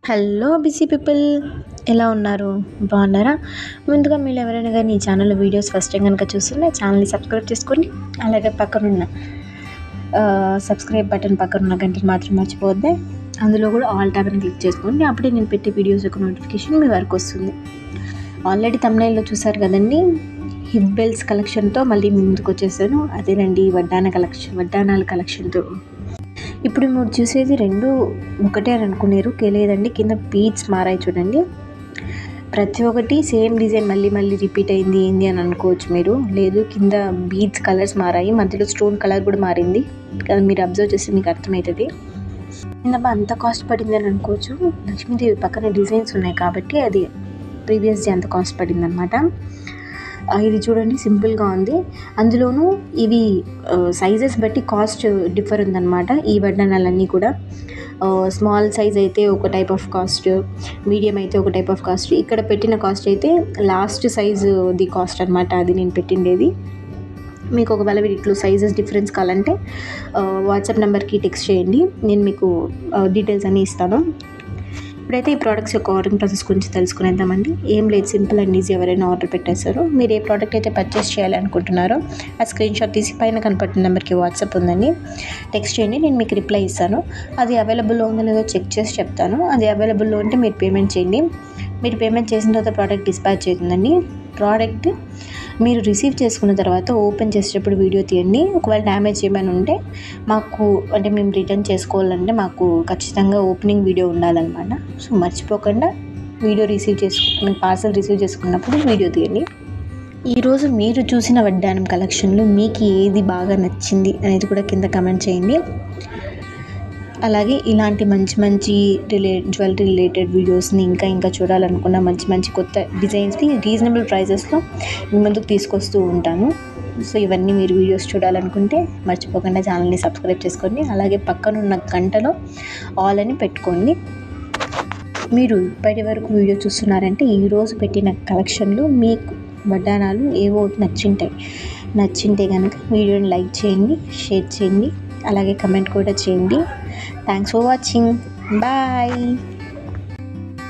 Hello busy people, ఎలా ఉన్నారు? బాగున్నారా? ముందుగా మీరు ఎవరైనా కానీ ఈ ఛానల్లో వీడియోస్ ఫస్ట్ టైం కనుక చూస్తుంటే ఛానల్ని సబ్స్క్రైబ్ చేసుకోండి. అలాగే పక్కనున్న సబ్స్క్రైబ్ బటన్ పక్కనున్న గంటలు మాత్రం మర్చిపోద్ది. అందులో కూడా ఆల్ ట్యాబ్ని క్లిక్ చేసుకోండి. అప్పుడే నేను పెట్టే వీడియోస్ యొక్క నోటిఫికేషన్ మీ వరకు వస్తుంది. ఆల్రెడీ thumbnailలో చూసారు కదండి, హిప్ బెల్ట్స్ కలెక్షన్తో మళ్ళీ ముందుకు వచ్చేసాను. అదేనండి వడ్డానాల కలెక్షన్తో. ఇప్పుడు మీరు చూసేది రెండు ఒకటే అని అనుకునేరు లేదండి. కింద బీడ్స్ మారాయి చూడండి. ప్రతి ఒక్కటి సేమ్ డిజైన్ మళ్ళీ రిపీట్ అయింది ఏంది అని అనుకోవచ్చు మీరు. లేదు, కింద బీడ్స్ కలర్స్ మారాయి, మధ్యలో స్టోన్ కలర్ కూడా మారింది. మీరు అబ్జర్వ్ చేస్తే మీకు అర్థమవుతుంది. కింద అంత కాస్ట్ పడింది అని అనుకోవచ్చు. లక్ష్మీదేవి పక్కన డిజైన్స్ ఉన్నాయి కాబట్టి అది ప్రీవియస్ డే అంత కాస్ట్ పడింది అనమాట. ఇది చూడండి, సింపుల్గా ఉంది. అందులోనూ ఇవి సైజెస్ బట్టి కాస్ట్ డిఫర్ ఉందన్నమాట. ఈ వడ్డానాలన్నీ కూడా స్మాల్ సైజ్ అయితే ఒక టైప్ ఆఫ్ కాస్ట్, మీడియం అయితే ఒక టైప్ ఆఫ్ కాస్ట్. ఇక్కడ పెట్టిన కాస్ట్ అయితే లాస్ట్ సైజు ది కాస్ట్ అనమాట. అది నేను పెట్టిండేది. మీకు ఒకవేళ వీటిలో సైజెస్ డిఫరెన్స్ కావాలంటే వాట్సాప్ నెంబర్కి టెక్స్ట్ చేయండి, నేను మీకు డీటెయిల్స్ అన్నీ ఇస్తాను. ఇప్పుడైతే ఈ ప్రోడక్ట్స్ యొక్క ఆర్డరింగ్ ప్రాసెస్ గురించి తెలుసుకునేద్దామండి. ఏం లేదు, సింపుల్ అండ్ ఈజీ. ఎవరైనా ఆర్డర్ పెట్టేశారో, మీరు ఏ ప్రోడక్ట్ అయితే పర్చేస్ చేయాలి అనుకుంటున్నారో ఆ స్క్రీన్ షాట్ తీసి పైన కనపడుతున్న నెంబర్కి వాట్సాప్ ఉందండి, టెక్స్ట్ చేయండి, నేను మీకు రిప్లై ఇస్తాను. అది అవైలబుల్లో ఉందో లేదో చెక్ చేసి చెప్తాను. అది అవైలబుల్లో ఉంటే మీరు పేమెంట్ చేయండి. మీరు పేమెంట్ చేసిన తర్వాత ప్రోడక్ట్ డిస్పాచ్ అవుతుందండి. ప్రోడక్ట్ మీరు రిసీవ్ చేసుకున్న తర్వాత ఓపెన్ చేసేటప్పుడు వీడియో తీయండి. ఒకవేళ డ్యామేజ్ ఏమైనా ఉంటే మాకు, అంటే మేము రిటర్న్ చేసుకోవాలంటే మాకు ఖచ్చితంగా ఓపెనింగ్ వీడియో ఉండాలన్నమాట. సో మర్చిపోకుండా వీడియో పార్సల్ రిసీవ్ చేసుకున్నప్పుడు వీడియో తీయండి. ఈరోజు మీరు చూసిన వడ్డానం కలెక్షన్లో మీకు ఏది బాగా నచ్చింది అనేది కూడా కింద కమెంట్ చేయండి. అలాగే ఇలాంటి మంచి జ్యువెలరీ రిలేటెడ్ వీడియోస్ని ఇంకా చూడాలనుకున్న మంచి కొత్త డిజైన్స్ని రీజనబుల్ ప్రైజెస్లో మీ ముందుకు తీసుకొస్తూ ఉంటాను. సో ఇవన్నీ మీరు వీడియోస్ చూడాలనుకుంటే మర్చిపోకుండా ఛానల్ని సబ్స్క్రైబ్ చేసుకోండి. అలాగే పక్కనున్న గంటలో ఆల్ అని పెట్టుకోండి. మీరు ఇప్పటి వరకు వీడియో చూస్తున్నారంటే ఈరోజు పెట్టిన కలెక్షన్లు మీకు వడ్డానాలు ఏవో నచ్చింటే కనుక వీడియోని లైక్ చేయండి, షేర్ చేయండి, అలాగే కమెంట్ కూడా చేయండి. Thanks for watching. బాయ్.